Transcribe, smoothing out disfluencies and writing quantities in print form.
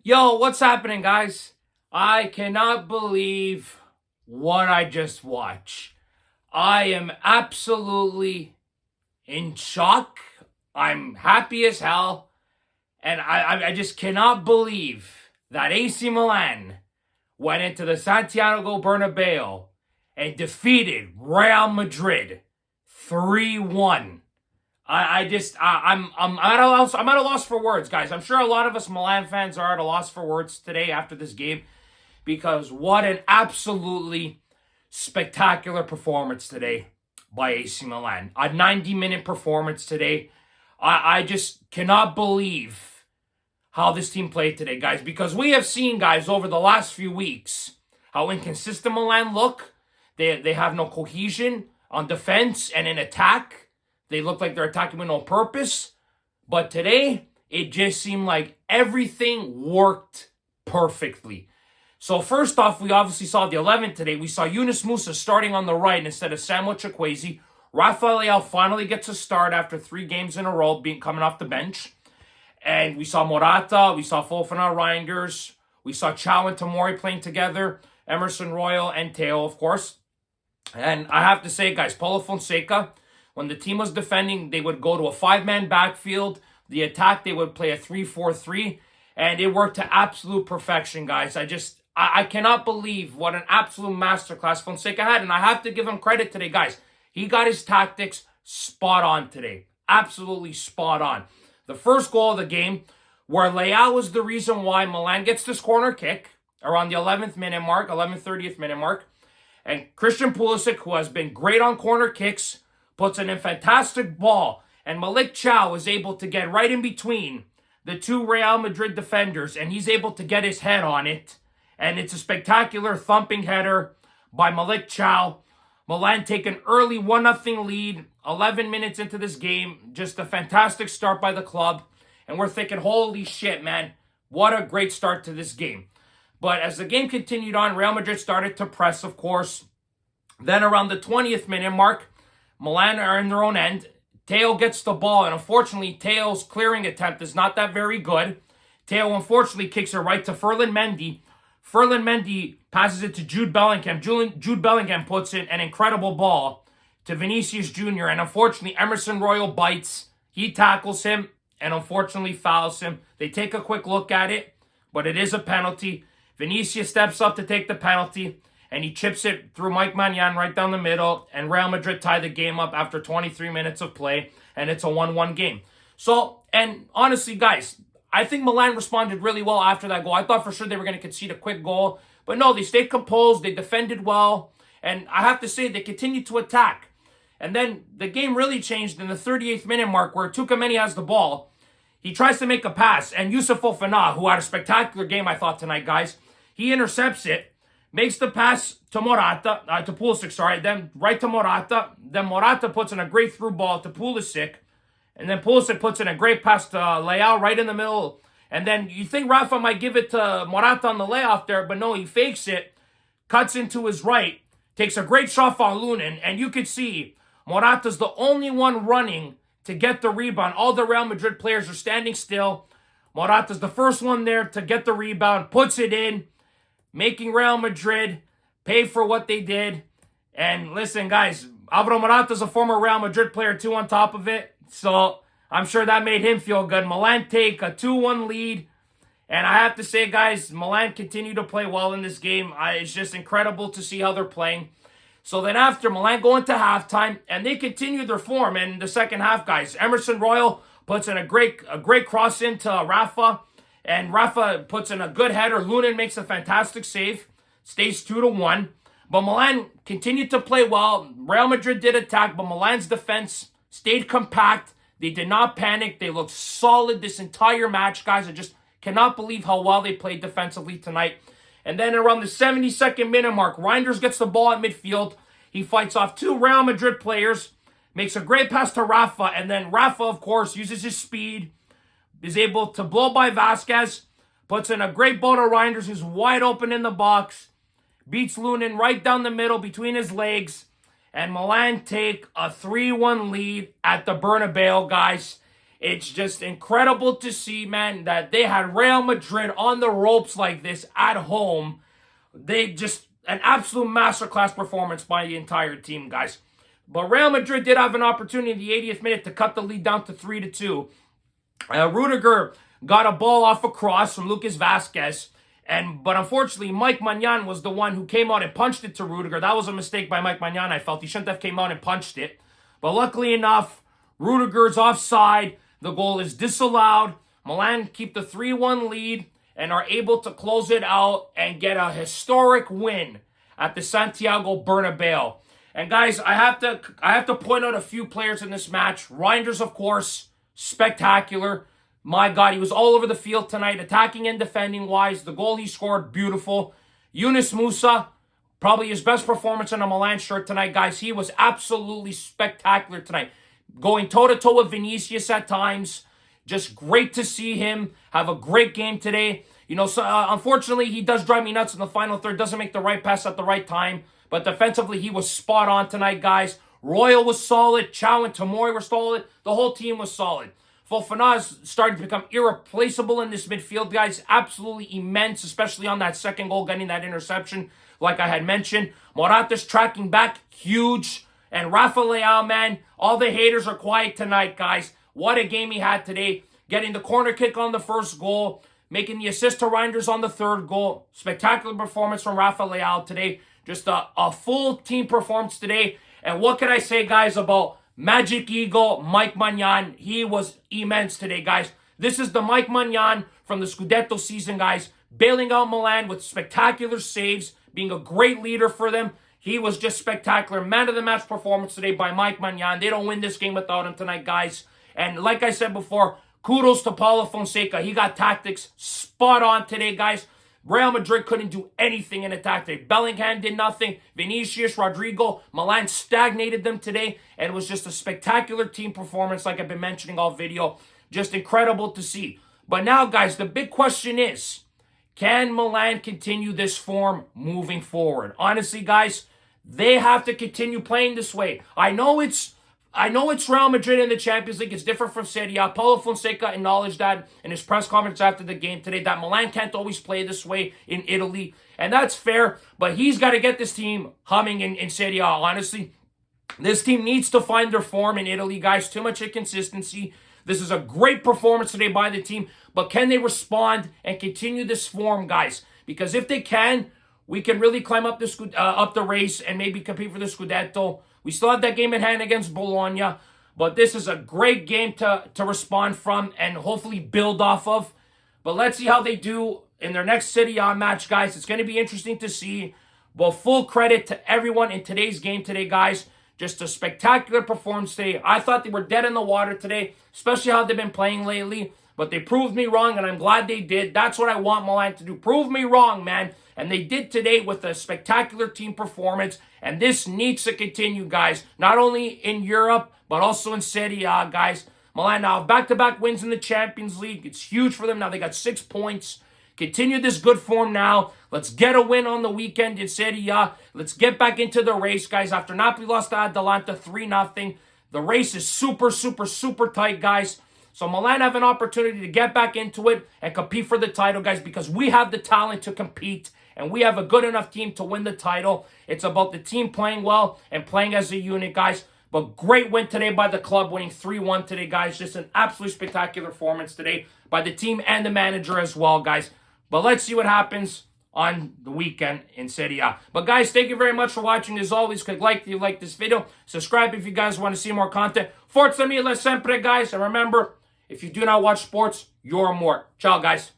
Yo, what's happening, guys? I cannot believe what I just watched. I am absolutely in shock. I'm happy as hell. And I just cannot believe that AC Milan went into the Santiago Bernabeu and defeated Real Madrid 3-1. I'm at a loss for words, guys. I'm sure a lot of us Milan fans are at a loss for words today after this game because what an absolutely spectacular performance today by AC Milan. A 90-minute performance today. I just cannot believe how this team played today, guys, because we have seen, guys, over the last few weeks how inconsistent Milan look. They have no cohesion on defense and in attack. They look like they're attacking with no purpose. But today, it just seemed like everything worked perfectly. So first off, we obviously saw the 11th today. We saw Yunus Musa starting on the right instead of Samuel Chukwueze. Rafael Leao finally gets a start after 3 games in a row coming off the bench. And we saw Morata, we saw Fofana, Reinders, we saw Chow and Tomori playing together, Emerson Royal and Teo, of course. And I have to say, guys, Paulo Fonseca, when the team was defending, they would go to a 5-man backfield. The attack, they would play a 3-4-3. And it worked to absolute perfection, guys. I cannot believe what an absolute masterclass Fonseca had. And I have to give him credit today, guys. He got his tactics spot on today. Absolutely spot on. The first goal of the game, where Leao was the reason why Milan gets this corner kick around the 11th minute mark, 30th minute mark. And Christian Pulisic, who has been great on corner kicks, puts in a fantastic ball. And Malik Chow is able to get right in between the 2 Real Madrid defenders. And he's able to get his head on it. And it's a spectacular thumping header by Malik Chow. Milan take an early 1-0 lead. 11 minutes into this game. Just a fantastic start by the club. And we're thinking, holy shit, man. What a great start to this game. But as the game continued on, Real Madrid started to press, of course. Then around the 20th minute mark, Milan are in their own end. Teo gets the ball, and unfortunately, Teo's clearing attempt is not that very good. Teo, unfortunately, kicks it right to Ferland Mendy. Ferland Mendy passes it to Jude Bellingham. Jude Bellingham puts in an incredible ball to Vinicius Jr., and unfortunately, Emerson Royal bites. He tackles him, and unfortunately fouls him. They take a quick look at it, but it is a penalty. Vinicius steps up to take the penalty, and he chips it through Mike Maignan right down the middle, and Real Madrid tie the game up after 23 minutes of play, and it's a 1-1 game. So, and honestly, guys, I think Milan responded really well after that goal. I thought for sure they were going to concede a quick goal, but no, they stayed composed, they defended well, and I have to say, they continued to attack. And then the game really changed in the 38th minute mark where Tukameni has the ball. He tries to make a pass, and Youssouf Fofana, who had a spectacular game, I thought, tonight, guys, he intercepts it, makes the pass to Morata, to Pulisic, then right to Morata. Then Morata puts in a great through ball to Pulisic. And then Pulisic puts in a great pass to Leao right in the middle. And then you think Rafa might give it to Morata on the layoff there, but no, he fakes it, cuts into his right, takes a great shot on Lunin, and you could see Morata's the only one running to get the rebound. All the Real Madrid players are standing still. Morata's the first one there to get the rebound, puts it in, making Real Madrid pay for what they did. And listen, guys, Alvaro Morata's a former Real Madrid player too on top of it. So I'm sure that made him feel good. Milan take a 2-1 lead. And I have to say, guys, Milan continue to play well in this game. It's just incredible to see how they're playing. So then after, Milan go into halftime, and they continue their form in the second half, guys. Emerson Royal puts in a great cross into Rafa. And Rafa puts in a good header. Lunin makes a fantastic save. Stays 2-1. But Milan continued to play well. Real Madrid did attack, but Milan's defense stayed compact. They did not panic. They looked solid this entire match, guys. I just cannot believe how well they played defensively tonight. And then around the 72nd minute mark, Reinders gets the ball at midfield. He fights off 2 Real Madrid players, makes a great pass to Rafa, and then Rafa, of course, uses his speed, is able to blow by Vasquez, puts in a great ball to Reinders, who's wide open in the box, beats Lunin right down the middle between his legs, and Milan take a 3-1 lead at the Bernabeu, guys. It's just incredible to see, man, that they had Real Madrid on the ropes like this at home. They just, an absolute masterclass performance by the entire team, guys. But Real Madrid did have an opportunity in the 80th minute to cut the lead down to 3-2. Rudiger got a ball off a cross from Lucas Vazquez. But unfortunately, Mike Maignan was the one who came out and punched it to Rudiger. That was a mistake by Mike Maignan, I felt. He shouldn't have came out and punched it. But luckily enough, Rudiger's offside. The goal is disallowed. Milan keep the 3-1 lead and are able to close it out and get a historic win at the Santiago Bernabeu. And guys, I have to point out a few players in this match. Reinders, of course, spectacular. My God, he was all over the field tonight, attacking and defending-wise. The goal he scored, beautiful. Yunus Musa, probably his best performance in a Milan shirt tonight, guys. He was absolutely spectacular tonight. Going toe-to-toe with Vinicius at times. Just great to see him have a great game today. You know, so, unfortunately, he does drive me nuts in the final third. Doesn't make the right pass at the right time. But defensively, he was spot on tonight, guys. Royal was solid. Chow and Tomori were solid. The whole team was solid. Fofana is starting to become irreplaceable in this midfield, guys. Absolutely immense, especially on that second goal, getting that interception, like I had mentioned. Morata's tracking back, huge. And Rafa Leao, man, all the haters are quiet tonight, guys. What a game he had today. Getting the corner kick on the first goal, making the assist to Reinders on the third goal. Spectacular performance from Rafa Leao today. Just a full team performance today. And what can I say, guys, about Magic Eagle, Mike Maignan? He was immense today, guys. This is the Mike Maignan from the Scudetto season, guys. Bailing out Milan with spectacular saves, being a great leader for them. He was just spectacular. Man of the match performance today by Mike Maignan. They don't win this game without him tonight, guys. And like I said before, kudos to Paulo Fonseca. He got tactics spot on today, guys. Real Madrid couldn't do anything in attack today. Bellingham did nothing. Vinicius, Rodrigo, Milan stagnated them today. And it was just a spectacular team performance, like I've been mentioning all video. Just incredible to see. But now, guys, the big question is, can Milan continue this form moving forward? Honestly, guys, they have to continue playing this way. I know it's Real Madrid in the Champions League. It's different from Serie A. Paulo Fonseca acknowledged that in his press conference after the game today, that Milan can't always play this way in Italy. And that's fair, but he's got to get this team humming in Serie A, honestly. This team needs to find their form in Italy, guys. Too much inconsistency. This is a great performance today by the team, but can they respond and continue this form, guys? Because if they can, we can really climb up the race and maybe compete for the Scudetto. We still have that game in hand against Bologna, but this is a great game to respond from and hopefully build off of. But let's see how they do in their next Serie A match, guys. It's going to be interesting to see. But full credit to everyone in today's game today, guys. Just a spectacular performance today. I thought they were dead in the water today, especially how they've been playing lately. But they proved me wrong, and I'm glad they did. That's what I want Milan to do. Prove me wrong, man. And they did today with a spectacular team performance. And this needs to continue, guys. Not only in Europe, but also in Serie A, guys. Milan now have back-to-back wins in the Champions League. It's huge for them. Now they got 6 points. Continue this good form now. Let's get a win on the weekend in Serie A. Let's get back into the race, guys. After Napoli lost to Atalanta 3-0, the race is super, super, super tight, guys. So Milan have an opportunity to get back into it and compete for the title, guys, because we have the talent to compete and we have a good enough team to win the title. It's about the team playing well and playing as a unit, guys. But great win today by the club, winning 3-1 today, guys. Just an absolutely spectacular performance today by the team and the manager as well, guys. But let's see what happens on the weekend in Serie A. But guys, thank you very much for watching. As always, click like if you like this video. Subscribe if you guys want to see more content. Forza Milan sempre, guys. And remember, if you do not watch sports, you're more. Ciao, guys.